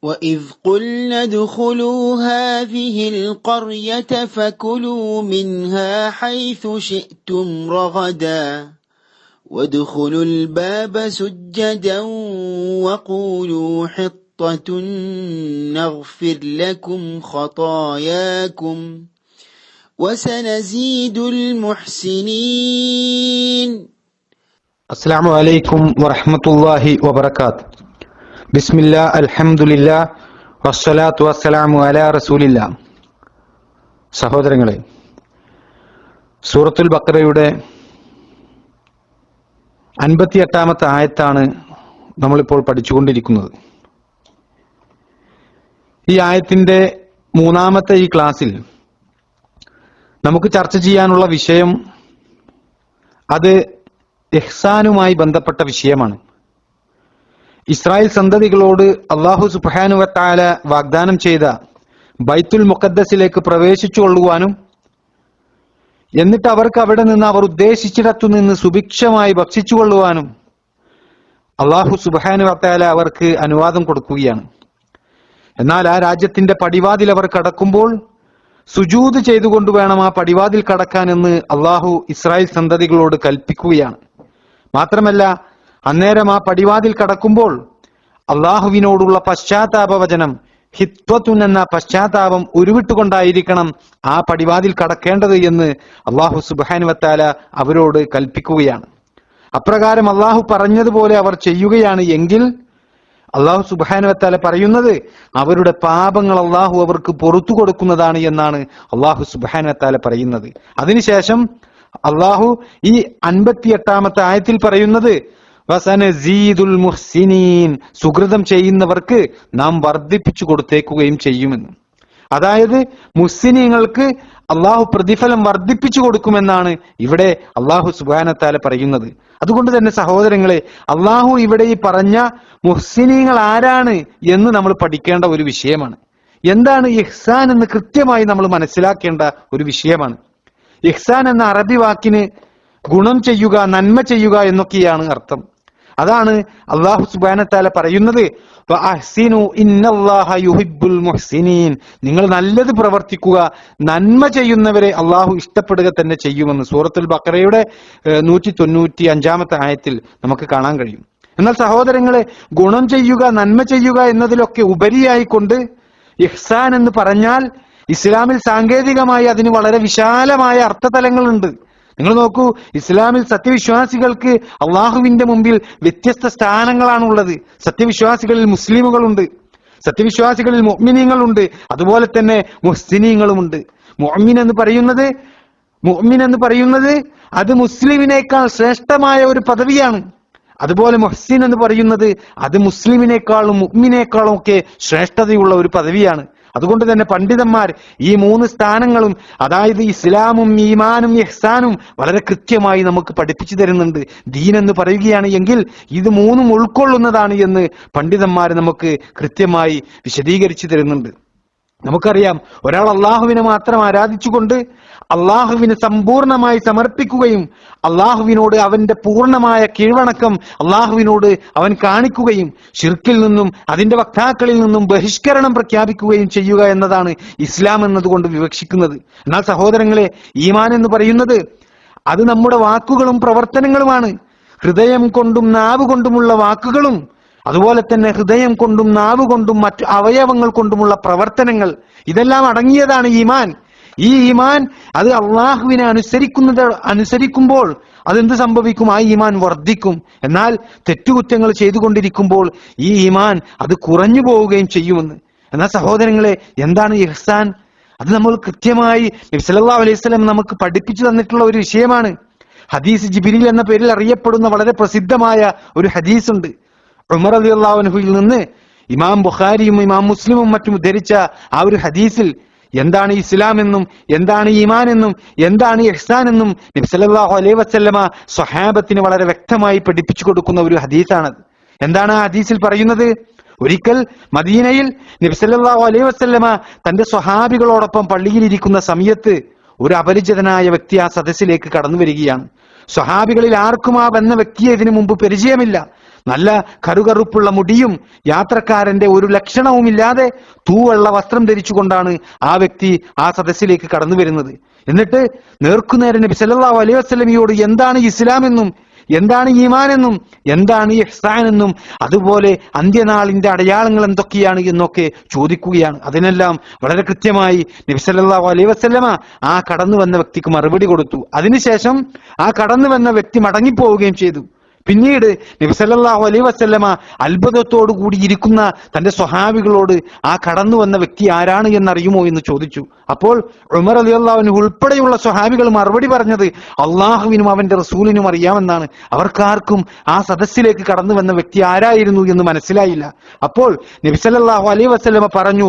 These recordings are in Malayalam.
وَإِذْ قُلْنَا ادْخُلُوا هَٰذِهِ الْقَرْيَةَ فَكُلُوا مِنْهَا حَيْثُ شِئْتُمْ رَغَدًا وَادْخُلُوا الْبَابَ سُجَّدًا وَقُولُوا حِطَّةٌ نَغْفِرْ لَكُمْ خَطَايَاكُمْ وَسَنَزِيدُ الْمُحْسِنِينَ. അസ്സലാമു അലൈക്കും വറഹ്മത്തുള്ളാഹി വബറകാത്ത്. ബിസ്മില്ലാ അൽഹംദുലില്ലാ വസ്സലാത്തു വസ്സലാമു അലാ റസൂലില്ലാ. സഹോദരങ്ങളെ, സൂറത്തുൽ ബഖറയുടെ 58-ാമത്തെ ആയത്താണ് നമ്മളിപ്പോൾ പഠിച്ചുകൊണ്ടിരിക്കുന്നത്. ഈ ആയത്തിന്റെ 3-ാമത്തെ ഈ ക്ലാസ്സിൽ നമുക്ക് ചർച്ച ചെയ്യാനുള്ള വിഷയം അത് ഇഹ്സാനുമായി ബന്ധപ്പെട്ട വിഷയമാണ്. ഇസ്രായേൽ സന്തതികളോട് അല്ലാഹു സുബ്ഹാനഹു വ തആല വാഗ്ദാനം ചെയ്ത ബൈത്തുൽ മുഖദ്ദസിലേക്ക് പ്രവേശിച്ചു കൊള്ളുവാനും എന്നിട്ട് അവർക്ക് അവിടെ നിന്ന് അവർ ഉദ്ദേശിച്ചിടത്തു നിന്ന് സുഭിക്ഷമായി ഭക്ഷിച്ചു കൊള്ളുവാനും അല്ലാഹു സുബ്ഹാനഹു വ തആല അവർക്ക് അനുവാദം കൊടുക്കുകയാണ്. എന്നാൽ ആ രാജ്യത്തിന്റെ പടിവാതിൽ അവർ കടക്കുമ്പോൾ സുജൂദ് ചെയ്തുകൊണ്ട് വേണം ആ പടിവാതിൽ കടക്കാൻ എന്ന് അല്ലാഹു ഇസ്രായേൽ സന്തതികളോട് കൽപ്പിക്കുകയാണ്. മാത്രമല്ല, അന്നേരം ആ പടിവാതിൽ കടക്കുമ്പോൾ അള്ളാഹുവിനോടുള്ള പശ്ചാത്താപവചനം ഹിത്വത്തുൻ എന്ന പശ്ചാത്താപം ഉരുവിട്ടുകൊണ്ടായിരിക്കണം ആ പടിവാതിൽ കടക്കേണ്ടത് എന്ന് അള്ളാഹു സുബ്ഹാനഹു വ തആല അവരോട് കൽപ്പിക്കുകയാണ്. അപ്രകാരം അള്ളാഹു പറഞ്ഞതുപോലെ അവർ ചെയ്യുകയാണ് എങ്കിൽ അള്ളാഹു സുബ്ഹാനഹു വ തആല പറയുന്നത് അവരുടെ പാപങ്ങൾ അള്ളാഹു അവർക്ക് പുറത്തു കൊടുക്കുന്നതാണ് എന്നാണ് അള്ളാഹു സുബ്ഹാനഹു വ തആല പറയുന്നത്. അതിനുശേഷം അള്ളാഹു ഈ 58-ാമത്തെ ആയത്തിൽ പറയുന്നത് വസനസീദുൽ മുഹ്സിനീൻ, സുകൃതം ചെയ്യുന്നവർക്ക് നാം വർദ്ധിപ്പിച്ചു കൊടുത്തേക്കുകയും ചെയ്യുമെന്ന്. അതായത് മുഹ്സിനീങ്ങൾക്ക് അള്ളാഹു പ്രതിഫലം വർദ്ധിപ്പിച്ചു കൊടുക്കുമെന്നാണ് ഇവിടെ അള്ളാഹു സുബ്ഹാനഹു വ തആല പറയുന്നത്. അതുകൊണ്ട് തന്നെ സഹോദരങ്ങളെ, അള്ളാഹു ഇവിടെ ഈ പറഞ്ഞ മുഹ്സിനീങ്ങൾ ആരാണ് എന്ന് നമ്മൾ പഠിക്കേണ്ട ഒരു വിഷയമാണ്. എന്താണ് ഇഹ്സാൻ എന്ന് കൃത്യമായി നമ്മൾ മനസ്സിലാക്കേണ്ട ഒരു വിഷയമാണ്. ഇഹ്സാൻ എന്ന അറബി വാക്കിന് ഗുണം ചെയ്യുക, നന്മ ചെയ്യുക എന്നൊക്കെയാണ് അർത്ഥം. അതാണ് അല്ലാഹു സുബ്ഹാനഹു വ തആല പറയുന്നത് വഅഹ്സിനു ഇന്നല്ലാഹ യുഹിബ്ബുൽ മുഹ്സിനീൻ, നിങ്ങൾ നല്ലത് പ്രവർത്തിക്കുക, നന്മ ചെയ്യുന്നവരെ അല്ലാഹു ഇഷ്ടപ്പെടുക തന്നെ ചെയ്യുമെന്ന് സൂറത്തുൽ ബഖറയുടെ 195-ാമത്തെ ആയത്തിൽ നമുക്ക് കാണാൻ കഴിയും. എന്നാൽ സഹോദരങ്ങളെ, ഗുണം ചെയ്യുക, നന്മ ചെയ്യുക എന്നതിലൊക്കെ ഉപരിയായിക്കൊണ്ട് ഇഹ്സാൻ എന്ന് പറഞ്ഞാൽ ഇസ്ലാമിൽ സാങ്കേതികമായി അതിന് വളരെ വിശാലമായ അർത്ഥതലങ്ങളുണ്ട്. നിങ്ങൾ നോക്കൂ, ഇസ്ലാമിൽ സത്യവിശ്വാസികൾക്ക് അള്ളാഹുവിന്റെ മുമ്പിൽ വ്യത്യസ്ത സ്ഥാനങ്ങളാണുള്ളത്. സത്യവിശ്വാസികളിൽ മുസ്ലിമുകളുണ്ട്, സത്യവിശ്വാസികളിൽ മുഅ്മിനീങ്ങളുണ്ട്, അതുപോലെ തന്നെ മുഹ്സിനീങ്ങളുമുണ്ട്. മുഅ്മിൻ എന്ന് പറയുന്നത് അത് മുസ്ലിമിനേക്കാൾ ശ്രേഷ്ഠമായ ഒരു പദവിയാണ്. അതുപോലെ മുഹ്സിൻ എന്ന് പറയുന്നത് അത് മുസ്ലിമിനേക്കാളും മുഅ്മിനേക്കാളും ഒക്കെ ശ്രേഷ്ഠതയുള്ള ഒരു പദവിയാണ്. അതുകൊണ്ട് തന്നെ പണ്ഡിതന്മാർ ഈ 3 സ്ഥാനങ്ങളും, അതായത് ഇസ്ലാമും ഈമാനും ഇഹ്സാനും വളരെ കൃത്യമായി നമുക്ക് പഠിപ്പിച്ചു തരുന്നുണ്ട്. ദീൻ എന്ന് പറയുകയാണ് എങ്കിൽ ഇത് 3ഉം ഉൾക്കൊള്ളുന്നതാണ് എന്ന് പണ്ഡിതന്മാർ നമുക്ക് കൃത്യമായി വിശദീകരിച്ചു തരുന്നുണ്ട്. നമുക്കറിയാം, ഒരാൾ അള്ളാഹുവിനെ മാത്രം ആരാധിച്ചുകൊണ്ട് അള്ളാഹുവിന് സമ്പൂർണമായി സമർപ്പിക്കുകയും അള്ളാഹുവിനോട് അവന്റെ പൂർണ്ണമായ കീഴ്വണക്കം അള്ളാഹുവിനോട് അവൻ കാണിക്കുകയും ശിർക്കിൽ നിന്നും അതിന്റെ വക്താക്കളിൽ നിന്നും ബഹിഷ്കരണം പ്രഖ്യാപിക്കുകയും ചെയ്യുക എന്നതാണ് ഇസ്ലാം എന്നതുകൊണ്ട് വിവക്ഷിക്കുന്നത്. എന്നാൽ സഹോദരങ്ങളെ, ഈമാൻ എന്ന് പറയുന്നത് അത് നമ്മുടെ വാക്കുകളും പ്രവർത്തനങ്ങളുമാണ്. ഹൃദയം കൊണ്ടും നാവ് കൊണ്ടുമുള്ള വാക്കുകളും അതുപോലെ തന്നെ ഹൃദയം കൊണ്ടും നാവ് കൊണ്ടും മറ്റു അവയവങ്ങൾ കൊണ്ടുമുള്ള പ്രവർത്തനങ്ങൾ, ഇതെല്ലാം അടങ്ങിയതാണ് ഈമാൻ. ഈ ഈമാൻ അത് അള്ളാഹുവിനെ അനുസരിക്കുമ്പോൾ അതെന്ത് സംഭവിക്കും? ആ ഈമാൻ വർദ്ധിക്കും. എന്നാൽ തെറ്റുകുറ്റങ്ങൾ ചെയ്തുകൊണ്ടിരിക്കുമ്പോൾ ഈ ഈമാൻ അത് കുറഞ്ഞു പോവുകയും ചെയ്യുമെന്ന്. എന്നാൽ സഹോദരങ്ങളെ, എന്താണ് ഇഹ്സാൻ? അത് നമ്മൾ കൃത്യമായി നബി സല്ലല്ലാഹു അലൈഹി വസല്ലം നമുക്ക് പഠിപ്പിച്ചു തന്നിട്ടുള്ള ഒരു വിഷയമാണ്. ഹദീസ് ജിബ്രീൽ എന്ന പേരിൽ അറിയപ്പെടുന്ന വളരെ പ്രസിദ്ധമായ ഒരു ഹദീസ് ഉണ്ട്. ഉമർ റളിയല്ലാഹു അൻഹുവിൽ നിന്ന് ഇമാം ബുഖാരിയും ഇമാം മുസ്ലിമും മറ്റും ഉദ്ധരിച്ച ആ ഒരു ഹദീസിൽ എന്താണ് ഇസ്ലാം എന്നും എന്താണ് ഈമാൻ എന്നും എന്താണ് ഇഹ്സാൻ എന്നും നബി സല്ലല്ലാഹു അലൈഹി വസല്ലമ സ്വഹാബത്തിന് വളരെ വ്യക്തമായി പഠിപ്പിച്ചു കൊടുക്കുന്ന ഒരു ഹദീസാണത്. എന്താണ് ആ ഹദീസിൽ പറയുന്നത്? ഒരിക്കൽ മദീനയിൽ നബി സല്ലല്ലാഹു അലൈഹി വസല്ലമ തന്റെ സ്വഹാബികളോടൊപ്പം പള്ളിയിലിരിക്കുന്ന സമയത്ത് ഒരു അപരിചിതനായ വ്യക്തി ആ സദസ്സിലേക്ക് കടന്നു വരികയാണ്. സ്വഹാബികളിൽ ആർക്കും ആ വന്ന വ്യക്തിയെ ഇതിനു മുമ്പ് പരിചയമില്ല. നല്ല കറുകറുപ്പുള്ള മുടിയും യാത്രക്കാരന്റെ ഒരു ലക്ഷണവുമില്ലാതെ തൂവെള്ള വസ്ത്രം ധരിച്ചുകൊണ്ടാണ് ആ വ്യക്തി ആ സദസ്സിലേക്ക് കടന്നു വരുന്നത്. എന്നിട്ട് നേർക്കുനേരെ നബി സല്ലല്ലാഹു അലൈഹി വസല്ലമയോട് എന്താണ് ഇസ്ലാം എന്നും എന്താണ് ഈമാൻ എന്നും എന്താണ് ഇഹ്സാൻ എന്നും അതുപോലെ അന്ത്യനാളിന്റെ അടയാളങ്ങൾ എന്തൊക്കെയാണ് എന്നൊക്കെ ചോദിക്കുകയാണ്. അതിനെല്ലാം വളരെ കൃത്യമായി നബി സല്ലല്ലാഹു അലൈഹി വസല്ലമ ആ കടന്നു വന്ന വ്യക്തിക്ക് മറുപടി കൊടുത്തു. അതിനുശേഷം ആ കടന്നു വന്ന വ്യക്തി മടങ്ങിപ്പോവുകയും ചെയ്തു. പിന്നീട് നബി സല്ലല്ലാഹു അലൈഹി വസല്ലമ അത്ഭുതത്തോടു കൂടി ഇരിക്കുന്ന തന്റെ സ്വഹാബികളോട് ആ കടന്നു വന്ന വ്യക്തി ആരാണ് എന്നറിയുമോ എന്ന് ചോദിച്ചു. അപ്പോൾ ഉമർ റളിയല്ലാഹു അൻഹു ഉൾപ്പെടെയുള്ള സ്വഹാബികൾ മറുപടി പറഞ്ഞത് അള്ളാഹുവിനും അവന്റെ റസൂലിനും അറിയാമെന്നാണ്. അവർക്കാർക്കും ആ സദസ്സിലേക്ക് കടന്നു വന്ന വ്യക്തി ആരായിരുന്നു എന്ന് മനസ്സിലായില്ല. അപ്പോൾ നബി സല്ലല്ലാഹു അലൈഹി വസല്ലമ പറഞ്ഞു,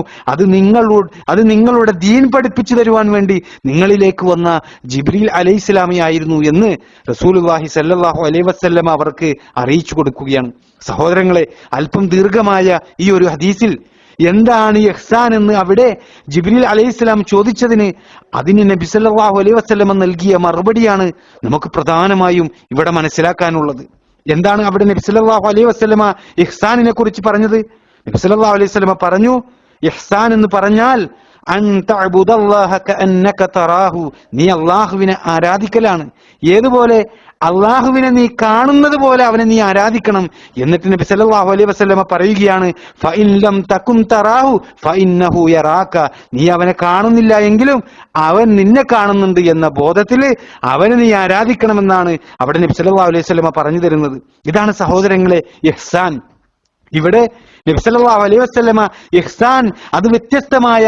അത് നിങ്ങളുടെ ദീൻ പഠിപ്പിച്ചു തരുവാൻ വേണ്ടി നിങ്ങളിലേക്ക് വന്ന ജിബ്രീൽ അലൈഹിസ്സലാമയായിരുന്നു എന്ന് റസൂലുള്ളാഹി സല്ലല്ലാഹു അലൈഹി വസല്ലമ അവർക്ക് അറിയിച്ചു കൊടുക്കുകയാണ്. സഹോദരങ്ങളെ, അല്പം ദീർഘമായ ഈ ഒരു ഹദീസിൽ എന്താണ് ഇഹ്സാൻ എന്ന് അവിടെ ജിബ്രീൽ അലൈഹിസ്സലാം ചോദിച്ചതിന് അതിന് നബി സല്ലല്ലാഹു അലൈഹി വസല്ലമ നൽകിയ മറുപടിയാണ് നമുക്ക് പ്രധാനമായും ഇവിടെ മനസ്സിലാക്കാനുള്ളത്. എന്താണ് അവിടെ നബി സല്ലല്ലാഹു അലൈഹി വസല്ലമ ഇഹ്സാനിനെ കുറിച്ച് പറഞ്ഞത്? നബി സല്ലല്ലാഹു അലൈഹി വസല്ലമ പറഞ്ഞു, ഇഹ്സാൻ എന്ന് പറഞ്ഞാൽ അൻ തഅബുദല്ലാഹ കഅന്നക തറാഹു, നീ അല്ലാഹുവിനെ ആരാധിക്കലാണ്. ഏതുപോലെ? അള്ളാഹുവിനെ നീ കാണുന്നത് പോലെ അവനെ നീ ആരാധിക്കണം. എന്നിട്ട് നബി സല്ലല്ലാഹു അലൈഹി വസല്ലമ പറയുകയാണ്, ഫഇൻ ലം തകുൻ തറാഹു ഫഇന്നഹു യറാക, നീ അവനെ കാണുന്നില്ല എങ്കിലും അവൻ നിന്നെ കാണുന്നുണ്ട് എന്ന ബോധത്തിൽ അവനെ നീ ആരാധിക്കണമെന്നാണ് അവിടെ നബി സല്ലല്ലാഹു അലൈഹി വസല്ലമ പറഞ്ഞു തരുന്നത്. ഇതാണ് സഹോദരങ്ങളെ ഇഹ്സാൻ. ഇവിടെ നബി സല്ലല്ലാഹു അലൈഹി വസല്ലമ ഇഹ്സാൻ അത് വ്യത്യസ്തമായ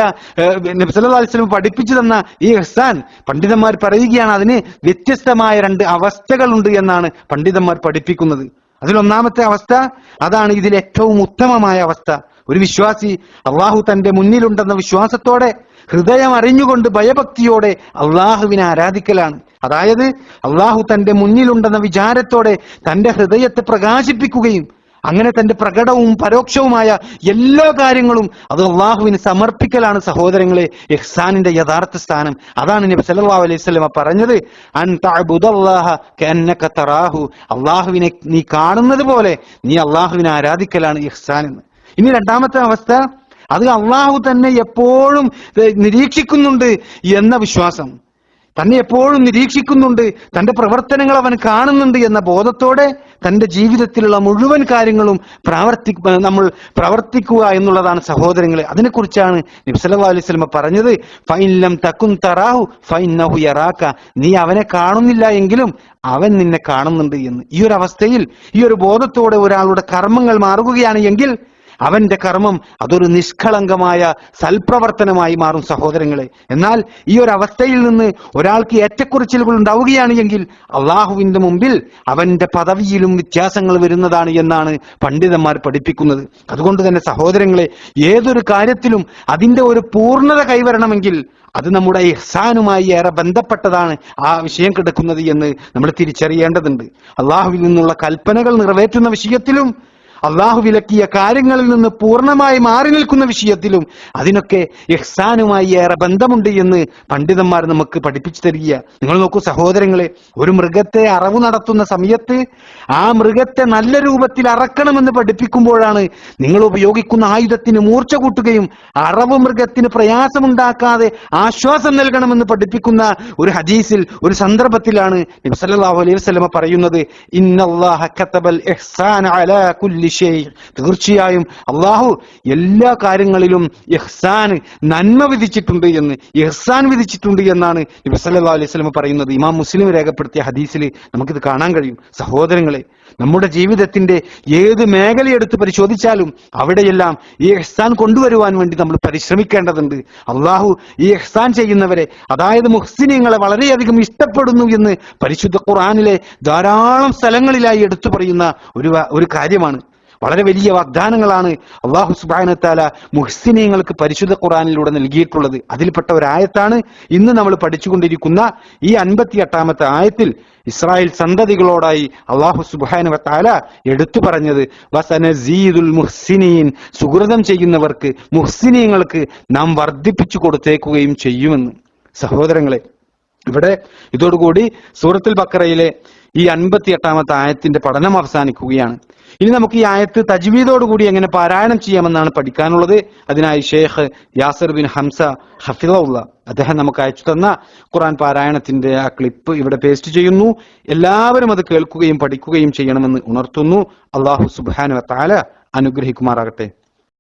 നബി സല്ലല്ലാഹു അലൈഹി വസല്ലമ പഠിപ്പിച്ചു തന്ന ഈ ഇഹ്സാൻ പണ്ഡിതന്മാർ പറയുകയാണ് അതിന് വ്യത്യസ്തമായ 2 അവസ്ഥകളുണ്ട് എന്നാണ് പണ്ഡിതന്മാർ പഠിപ്പിക്കുന്നത്. അതിലൊന്നാമത്തെ അവസ്ഥ അതാണ് ഇതിൽ ഏറ്റവും ഉത്തമമായ അവസ്ഥ. ഒരു വിശ്വാസി അള്ളാഹു തന്റെ മുന്നിലുണ്ടെന്ന വിശ്വാസത്തോടെ ഹൃദയം അറിഞ്ഞുകൊണ്ട് ഭയഭക്തിയോടെ അള്ളാഹുവിനെ ആരാധിക്കലാണ്. അതായത് അള്ളാഹു തന്റെ മുന്നിലുണ്ടെന്ന വിചാരത്തോടെ തന്റെ ഹൃദയത്തെ പ്രകാശിപ്പിക്കുകയും അങ്ങനെ തന്റെ പ്രകടവും പരോക്ഷവുമായ എല്ലാ കാര്യങ്ങളും അത് അള്ളാഹുവിന് സമർപ്പിക്കലാണ് സഹോദരങ്ങളെ ഇഹ്സാനിന്റെ യഥാർത്ഥ സ്ഥാനം. അതാണ് നബി സല്ലല്ലാഹു അലൈഹി വസല്ലമ പറഞ്ഞത്, അൻ തഅബുദല്ലാഹ കഅന്നക തറാഹു, അള്ളാഹുവിനെ നീ കാണുന്നത് പോലെ നീ അള്ളാഹുവിനെ ആരാധിക്കലാണ് ഇഹ്സാൻ എന്ന്. ഇനി രണ്ടാമത്തെ അവസ്ഥ അത് അള്ളാഹു തന്നെ എപ്പോഴും നിരീക്ഷിക്കുന്നുണ്ട് എന്ന വിശ്വാസം. തന്നെ എപ്പോഴും നിരീക്ഷിക്കുന്നുണ്ട്, തന്റെ പ്രവർത്തനങ്ങൾ അവൻ കാണുന്നുണ്ട് എന്ന ബോധത്തോടെ തന്റെ ജീവിതത്തിലുള്ള മുഴുവൻ കാര്യങ്ങളും നമ്മൾ പ്രവർത്തിക്കുക എന്നുള്ളതാണ് സഹോദരങ്ങളെ. അതിനെക്കുറിച്ചാണ് നബി സല്ലല്ലാഹു അലൈഹി വസല്ലം പറഞ്ഞത്, ഫഇൻ ലം തകുൻ തറാഹു ഫഇന്നഹു യറാക, നീ അവനെ കാണുന്നില്ല എങ്കിലും അവൻ നിന്നെ കാണുന്നുണ്ട് എന്ന്. ഈ ഒരു അവസ്ഥയിൽ ഈ ഒരു ബോധത്തോടെ ഒരാളുടെ കർമ്മങ്ങൾ മാറുകയാണ് എങ്കിൽ അവന്റെ കർമ്മം അതൊരു നിഷ്കളങ്കമായ സൽപ്രവർത്തനമായി മാറും സഹോദരങ്ങളെ. എന്നാൽ ഈ ഒരു അവസ്ഥയിൽ നിന്ന് ഒരാൾക്ക് ഏറ്റക്കുറച്ചിലുകൾ ഉണ്ടാവുകയാണ് എങ്കിൽ അള്ളാഹുവിന്റെ മുമ്പിൽ അവന്റെ പദവിയിലും വ്യത്യാസങ്ങൾ വരുന്നതാണ് എന്നാണ് പണ്ഡിതന്മാർ പഠിപ്പിക്കുന്നത്. അതുകൊണ്ട് തന്നെ സഹോദരങ്ങളെ, ഏതൊരു കാര്യത്തിലും അതിന്റെ ഒരു പൂർണ്ണത കൈവരണമെങ്കിൽ അത് നമ്മുടെ ഇഹ്സാനുമായി ഏറെ ബന്ധപ്പെട്ടതാണ് ആ വിഷയം കിടക്കുന്നത് എന്ന് നമ്മൾ തിരിച്ചറിയേണ്ടതുണ്ട്. അള്ളാഹുവിൽ നിന്നുള്ള കൽപ്പനകൾ നിറവേറ്റുന്ന വിഷയത്തിലും അള്ളാഹു വിലക്കിയ കാര്യങ്ങളിൽ നിന്ന് പൂർണ്ണമായി മാറി നിൽക്കുന്ന വിഷയത്തിലും അതിനൊക്കെ ഇഹ്സാനുമായി ഏറെ ബന്ധമുണ്ട് എന്ന് പണ്ഡിതന്മാർ നമുക്ക് പഠിപ്പിച്ചു തരിക. നിങ്ങൾ നോക്കൂ സഹോദരങ്ങളെ, ഒരു മൃഗത്തെ അറവ് നടത്തുന്ന സമയത്ത് ആ മൃഗത്തെ നല്ല രൂപത്തിൽ അറക്കണമെന്ന് പഠിപ്പിക്കുമ്പോഴാണ് നിങ്ങൾ ഉപയോഗിക്കുന്ന ആയുധത്തിന് മൂർച്ച കൂട്ടുകയും അറവ് മൃഗത്തിന് പ്രയാസമുണ്ടാക്കാതെ ആശ്വാസം നൽകണമെന്ന് പഠിപ്പിക്കുന്ന ഒരു ഹദീസിൽ ഒരു സന്ദർഭത്തിലാണ് നബി സല്ലല്ലാഹു അലൈഹി വസല്ലമ പറയുന്നത്, ഇന്നല്ലാഹ കതബൽ ഇഹ്സാന അലാ കുല്ലി ഷൈ, തീർച്ചയായും അള്ളാഹു എല്ലാ കാര്യങ്ങളിലും ഇഹ്സാൻ നന്മ വിധിച്ചിട്ടുണ്ട് എന്ന്, ഇഹ്സാൻ വിധിച്ചിട്ടുണ്ട് എന്നാണ് നബി സല്ലല്ലാഹു അലൈഹി വസല്ലം പറയുന്നത്. ഇമാം മുസ്ലിം രേഖപ്പെടുത്തിയ ഹദീസിൽ നമുക്കിത് കാണാൻ കഴിയും. സഹോദരങ്ങളെ, നമ്മുടെ ജീവിതത്തിന്റെ ഏത് മേഖലയെടുത്ത് പരിശോധിച്ചാലും അവിടെയെല്ലാം ഈ ഇഹ്സാൻ കൊണ്ടുവരുവാൻ വേണ്ടി നമ്മൾ പരിശ്രമിക്കേണ്ടതുണ്ട്. അള്ളാഹു ഈ ഇഹ്സാൻ ചെയ്യുന്നവരെ, അതായത് മുഹ്സിനീങ്ങളെ വളരെയധികം ഇഷ്ടപ്പെടുന്നു എന്ന് പരിശുദ്ധ ഖുർആനിലെ ധാരാളം സ്ഥലങ്ങളിലായി എടുത്തു പറയുന്ന ഒരു കാര്യമാണ്. വളരെ വലിയ വാഗ്ദാനങ്ങളാണ് അല്ലാഹു സുബ്ഹാനഹു വ തആല മുഹ്സിനീങ്ങൾക്ക് പരിശുദ്ധ ഖുർആനിലൂടെ നൽകിയിട്ടുള്ളത്. അതിൽപ്പെട്ട ഒരു ആയത്താണ് ഇന്ന് നമ്മൾ പഠിച്ചുകൊണ്ടിരിക്കുന്ന ഈ 58ാമത്തെ ആയത്തിൽ ഇസ്രായേൽ സന്തതികളോടായി അല്ലാഹു സുബ്ഹാനഹു വ തആല എടുത്തു പറഞ്ഞത്, വസനസീദുൽ മുഹ്സിനീൻ, സുകൃതം ചെയ്യുന്നവർക്ക് മുഹ്സിനീങ്ങൾക്ക് നാം വർദ്ധിപ്പിച്ചു കൊടുത്തേക്കുകയും ചെയ്യുമെന്ന്. സഹോദരങ്ങളെ, ഇവിടെ ഇതോടുകൂടി സൂറത്തുൽ ബഖറയിലെ ഈ 58ാമത്തെ ആയത്തിന്റെ പഠനം അവസാനിക്കുകയാണ്. ഇനി നമുക്ക് ഈ ആയത്ത് തജ്വീദോടുകൂടി എങ്ങനെ പാരായണം ചെയ്യാമെന്നാണ് പഠിക്കാനുള്ളത്. അതിനായി ഷെയ്ഖ് യാസിർ ബിൻ ഹംസ ഹഫിളഹുള്ള അദ്ദേഹം നമുക്ക് അയച്ചു തന്ന ഖുർആൻ പാരായണത്തിന്റെ ആ ക്ലിപ്പ് ഇവിടെ പേസ്റ്റ് ചെയ്യുന്നു. എല്ലാവരും അത് കേൾക്കുകയും പഠിക്കുകയും ചെയ്യണമെന്ന് ഉണർത്തുന്നു. അല്ലാഹു സുബ്ഹാനഹു വ തആല അനുഗ്രഹിക്കുമാറാകട്ടെ.